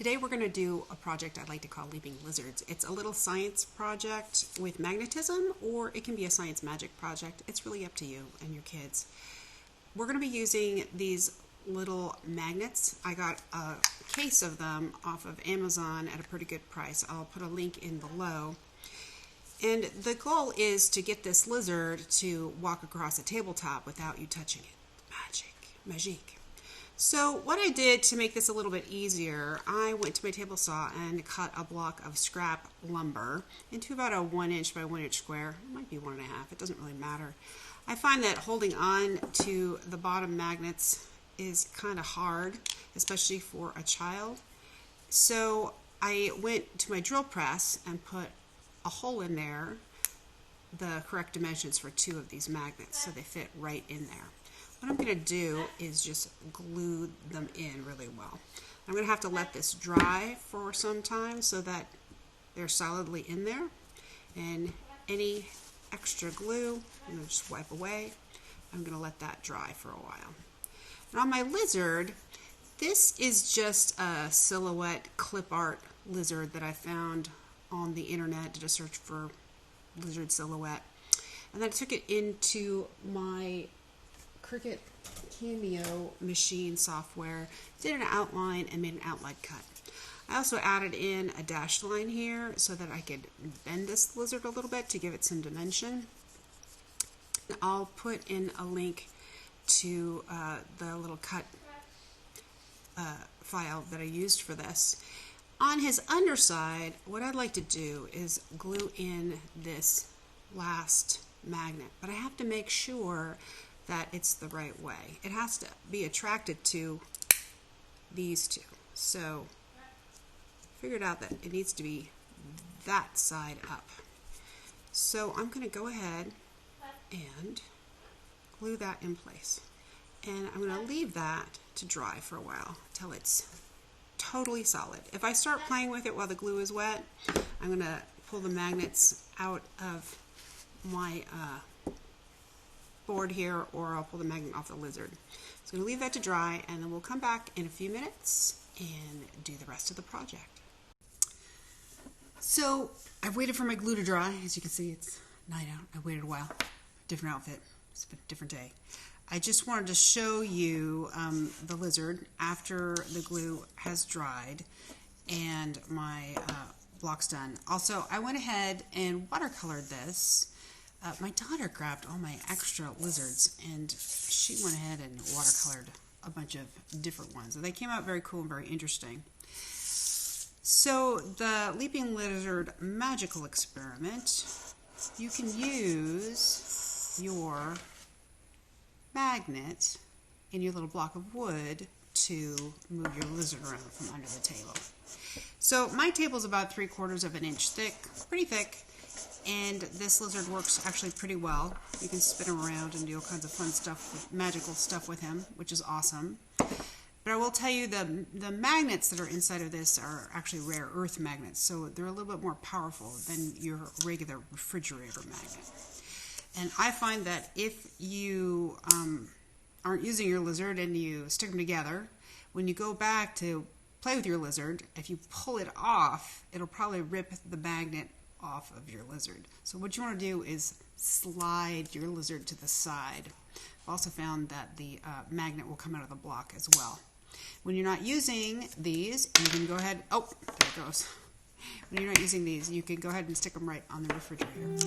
Today we're going to do a project I like to call Leaping Lizards. It's a little science project with magnetism, or it can be a science magic project. It's really up to you and your kids. We're going to be using these little magnets. I got a case of them off of Amazon at a pretty good price. I'll put a link in below. And the goal is to get this lizard to walk across a tabletop without you touching it. Magic. So what I did to make this a little bit easier, I went to my table saw and cut a block of scrap lumber into about a 1 inch by 1 inch square. It might be 1.5, it doesn't really matter. I find that holding on to the bottom magnets is kind of hard, especially for a child. So I went to my drill press and put a hole in there, the correct dimensions for 2 of these magnets, so they fit right in there. What I'm going to do is just glue them in really well. I'm going to have to let this dry for some time so that they're solidly in there. And any extra glue, I'm going to just wipe away. I'm going to let that dry for a while. And on my lizard, this is just a silhouette clip art lizard that I found on the internet. Did a search for lizard silhouette. And then I took it into my Cricut Cameo machine software, did an outline and made an outline cut. I also added in a dashed line here so that I could bend this lizard a little bit to give it some dimension. I'll put in a link to the little cut file that I used for this. On his underside, what I'd like to do is glue in this last magnet, but I have to make sure that it's the right way. It has to be attracted to these two. So figured out that it needs to be that side up. So I'm going to go ahead and glue that in place. And I'm going to leave that to dry for a while till it's totally solid. If I start playing with it while the glue is wet, I'm going to pull the magnets out of my board here, or I'll pull the magnet off the lizard. So I'm going to leave that to dry, and then we'll come back in a few minutes and do the rest of the project. So I've waited for my glue to dry. As you can see, it's night out. I waited a while. Different outfit. It's been a different day. I just wanted to show you the lizard after the glue has dried and my block's done. Also, I went ahead and watercolored this. My daughter grabbed all my extra lizards and she went ahead and watercolored a bunch of different ones. And they came out very cool and very interesting. So the Leaping Lizard Magical Experiment, you can use your magnet in your little block of wood to move your lizard around from under the table. So my table is about 3/4 of an inch thick, pretty thick. And this lizard works actually pretty well. You can spin him around and do all kinds of fun stuff, magical stuff with him, which is awesome. But I will tell you the magnets that are inside of this are actually rare earth magnets, so they're a little bit more powerful than your regular refrigerator magnet. And I find that if you aren't using your lizard and you stick them together, when you go back to play with your lizard, if you pull it off, it'll probably rip the magnet off of your lizard. So what you want to do is slide your lizard to the side. I've also found that the magnet will come out of the block as well. When you're not using these, you can go ahead, oh, there it goes. When you're not using these, you can go ahead and stick them right on the refrigerator.